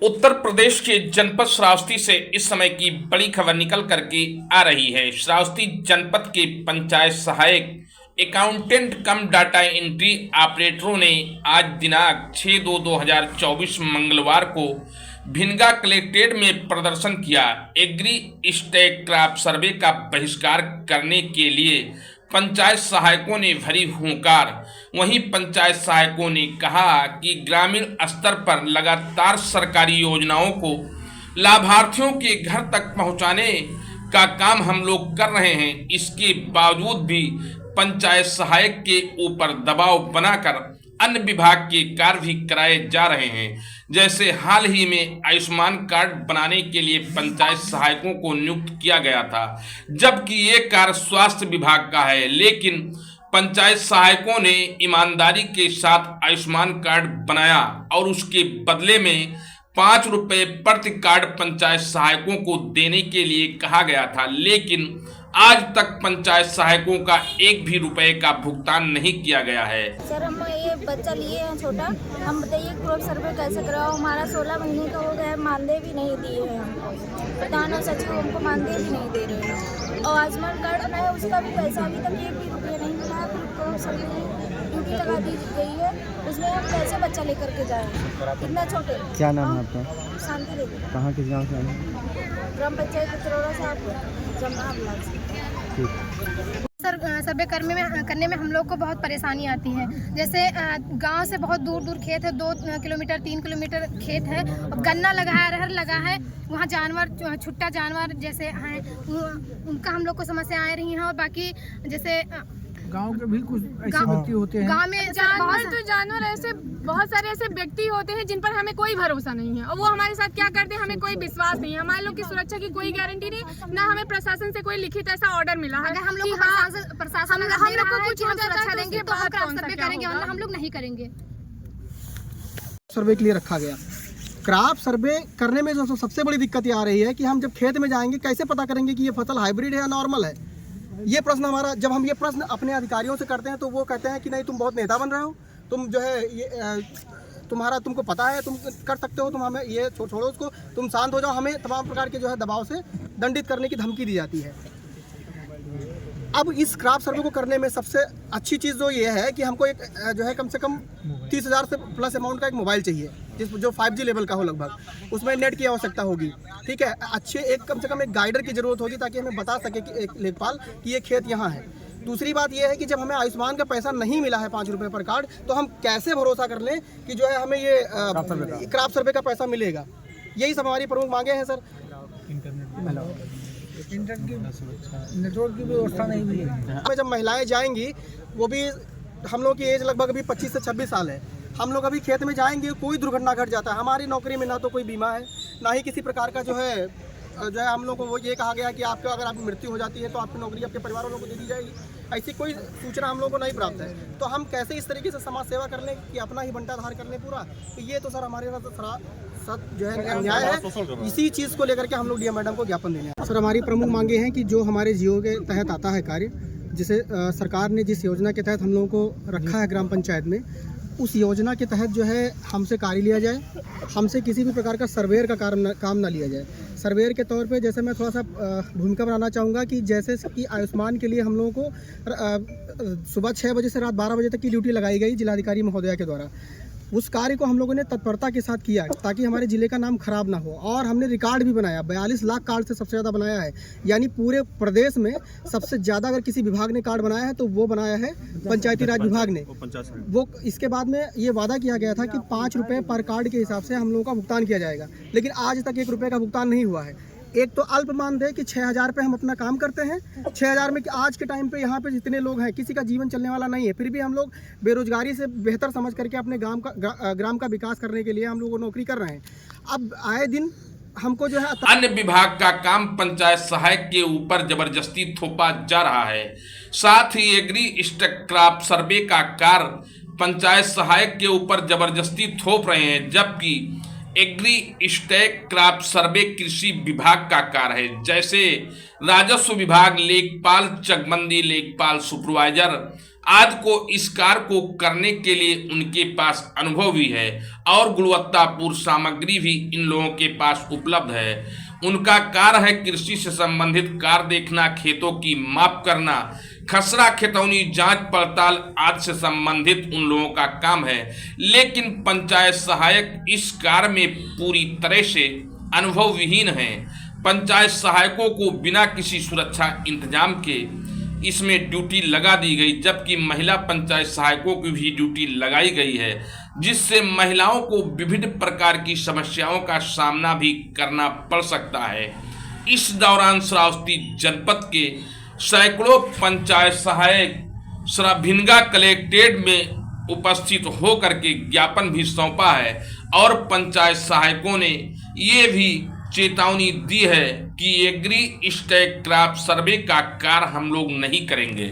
उत्तर प्रदेश के जनपद श्रावस्ती से इस समय की बड़ी खबर निकल करके आ रही है। श्रावस्ती जनपद के पंचायत सहायक अकाउंटेंट कम डाटा एंट्री ऑपरेटरों ने आज दिनांक 6/2/2024 मंगलवार को भिनगा कलेक्ट्रेट में प्रदर्शन किया। एग्री स्टैक क्रॉप सर्वे का बहिष्कार करने के लिए पंचायत सहायकों ने भरी हुंकार। वहीं पंचायत सहायकों ने कहा कि ग्रामीण स्तर पर लगातार सरकारी योजनाओं को लाभार्थियों के घर तक पहुंचाने का काम हम लोग कर रहे हैं। इसके बावजूद भी पंचायत सहायक के ऊपर दबाव बनाकर अन्य विभाग के कार्य भी कराए जा रहे हैं। जैसे हाल ही में आयुष्मान कार्ड बनाने के लिए पंचायत सहायकों को नियुक्त किया गया था, जबकि ये कार्य स्वास्थ्य विभाग का है, लेकिन पंचायत सहायकों ने ईमानदारी के साथ आयुष्मान कार्ड बनाया और उसके बदले में 5 रुपए प्रति कार्ड पंचायत सहायकों को देने के लिए कहा गया था, लेकिन आज तक पंचायत सहायकों का 1 भी रुपए का भुगतान नहीं किया गया है। सर, हम ये बच्चा लिए हैं छोटा, हम बताइए क्रॉप सर्वे कैसे कराओ? हमारा 16 महीने का हो गया है, मानदेय भी नहीं दिए हैं हम। प्रधान और सचिव हमको मानदेय भी नहीं दे रहे हैं और आयुष्मान कार्ड बनाया उसका भी पैसा अभी तक 1 भी रुपया नहीं मिला है। फिर क्रॉप सर्वे ड्यूटी लगा दी गई है, उसमें हम कैसे बच्चा लेकर के जाएँ? इतना छोटे। क्या नाम है आपका? शांति देवी। कहाँ किस गाँव से आए हैं? ग्राम पंचायत पिथौरा साहब जमुना ब्लॉक से। सर, सर्वे करने में हम लोग को बहुत परेशानी आती है। जैसे गांव से बहुत दूर दूर खेत है, 2 किलोमीटर 3 किलोमीटर खेत है, अब गन्ना लगा है, अरहर लगा है, वहाँ जानवर छुट्टा जानवर जैसे हैं उनका हम लोग को समस्या आ रही हैं। और बाकी जैसे गांव के भी कुछ ऐसे व्यक्ति होते हैं। गांव में जानवर ऐसे बहुत सारे ऐसे व्यक्ति होते हैं जिन पर हमें कोई भरोसा नहीं है और वो हमारे साथ क्या करते हैं हमें कोई विश्वास नहीं है। हमारे लोग की सुरक्षा की कोई गारंटी नहीं, ना हमें प्रशासन से कोई लिखित ऐसा ऑर्डर मिला है। अगर हम लोग प्रशासन हम लोग को कुछ हो जाता है देंगे तो हम सर्वे करेंगे, वरना हम लोग नहीं करेंगे। सर्वे के लिए रखा गया। क्रॉप सर्वे करने में जो सबसे बड़ी दिक्कत ये आ रही है कि हम जब खेत में जाएंगे कैसे पता करेंगे कि ये फसल हाइब्रिड है या नॉर्मल है। ये प्रश्न हमारा, जब हम ये प्रश्न अपने अधिकारियों से करते हैं तो वो कहते हैं कि नहीं, तुम बहुत नेता बन रहे हो, तुम जो है ये तुमको पता है, तुम कर सकते हो, तुम हमें ये छोड़ो उसको, तुम शांत हो जाओ। हमें तमाम प्रकार के जो है दबाव से दंडित करने की धमकी दी जाती है। अब इस क्रॉप सर्वे को करने में सबसे अच्छी चीज़ जो ये है कि हमको एक जो है कम से कम 30,000 से प्लस अमाउंट का एक मोबाइल चाहिए, जो 5G लेवल का हो लगभग, उसमें नेट की आवश्यकता होगी। ठीक है, अच्छे कम से कम एक गाइडर की ज़रूरत होगी ताकि हमें बता सके कि एक लेखपाल कि ये खेत यहाँ है। दूसरी बात यह है कि जब हमें आयुष्मान का पैसा नहीं मिला है 5 रुपये पर कार्ड, तो हम कैसे भरोसा कर लें कि जो है हमें ये क्रॉप सर्वे का पैसा मिलेगा। यही सब हमारी प्रमुख मांगे हैं सर। नेटवर्क की व्यवस्था नहीं हुई है। जब महिलाएं जाएंगी, वो भी हम लोग की एज लगभग अभी 25 से 26 साल है, हम लोग अभी खेत में जाएंगे, कोई दुर्घटना घट जाता है, हमारी नौकरी में ना तो कोई बीमा है, ना ही किसी प्रकार का जो है हम लोग को वो ये कहा गया कि आपका अगर आपकी मृत्यु हो जाती है तो आपकी नौकरी आपके परिवार वालों को दे दी जाएगी। ऐसी कोई सूचना हम लोग को नहीं प्राप्त है। तो हम कैसे इस तरीके से समाज सेवा कर लें कि अपना ही बंटाधार कर लें पूरा? तो ये तो सर हमारे साथ जो है अन्याय है। इसी चीज़ को लेकर के हम लोग डीएम मैडम को ज्ञापन देने हैं। सर, हमारी प्रमुख मांगे हैं कि जो हमारे जियो के तहत आता है कार्य, जिसे सरकार ने जिस योजना के तहत हम लोगों को रखा है ग्राम पंचायत में, उस योजना के तहत जो है हमसे कार्य लिया जाए, हमसे किसी भी प्रकार का सर्वेयर का काम ना लिया जाए। सर्वेयर के तौर पे जैसे मैं थोड़ा सा भूमिका बनाना चाहूँगा कि जैसे कि आयुष्मान के लिए हम लोगों को सुबह 6 बजे से रात 12 बजे तक की ड्यूटी लगाई गई जिलाधिकारी महोदया के द्वारा। उस कार्य को हम लोगों ने तत्परता के साथ किया ताकि हमारे ज़िले का नाम खराब ना हो, और हमने रिकॉर्ड भी बनाया। 42 लाख कार्ड से सबसे ज़्यादा बनाया है, यानी पूरे प्रदेश में सबसे ज़्यादा अगर किसी विभाग ने कार्ड बनाया है तो वो बनाया है पंचायती राज विभाग ने। वो इसके बाद में ये वादा किया गया था कि 5 रुपये पर कार्ड के हिसाब से हम लोगों का भुगतान किया जाएगा, लेकिन आज तक 1 रुपये का भुगतान नहीं हुआ है। एक तो अल्प मानदेय कि 6,000 पे हम अपना काम करते हैं, 6,000 में कि आज के टाइम पे यहाँ पे जितने लोग हैं किसी का जीवन चलने वाला नहीं है, फिर भी हम लोग बेरोजगारी से बेहतर समझ करके अपने ग्राम का विकास करने के लिए हम लोग नौकरी कर रहे हैं। अब आए दिन हमको जो है अन्य विभाग का काम पंचायत सहायक के ऊपर जबरदस्ती थोपा जा रहा है। साथ ही एग्री स्टैक क्रॉप सर्वे का कार्य पंचायत सहायक के ऊपर जबरदस्ती थोप रहे हैं, जबकि एग्री स्टैक क्रॉप सर्वे कृषि विभाग का कार्य है। जैसे राजस्व विभाग लेखपाल, चकबंदी लेखपाल, सुपरवाइजर, आज को इस कार्य को करने के लिए उनके पास अनुभव भी है और गुणवत्तापूर्ण सामग्री भी इन लोगों के पास उपलब्ध है। उनका कार्य है कृषि से संबंधित कार्य देखना, खेतों की माप करना, खसरा खितौनी जांच पड़ताल आदि से संबंधित उन लोगों का काम है। लेकिन पंचायत सहायक इस कार्य में पूरी तरह से अनुभव विहीन है। पंचायत सहायकों को बिना किसी सुरक्षा इंतजाम के इसमें ड्यूटी लगा दी गई, जबकि महिला पंचायत सहायकों की भी ड्यूटी लगाई गई है, जिससे महिलाओं को विभिन्न प्रकार की समस्याओं का सामना भी करना पड़ सकता है। इस दौरान श्रावस्ती जनपद के सैकड़ों पंचायत सहायक भिनगा कलेक्ट्रेट में उपस्थित होकर के ज्ञापन भी सौंपा है और पंचायत सहायकों ने ये भी चेतावनी दी है कि एग्री स्टैक क्रॉप सर्वे का कार्य हम लोग नहीं करेंगे।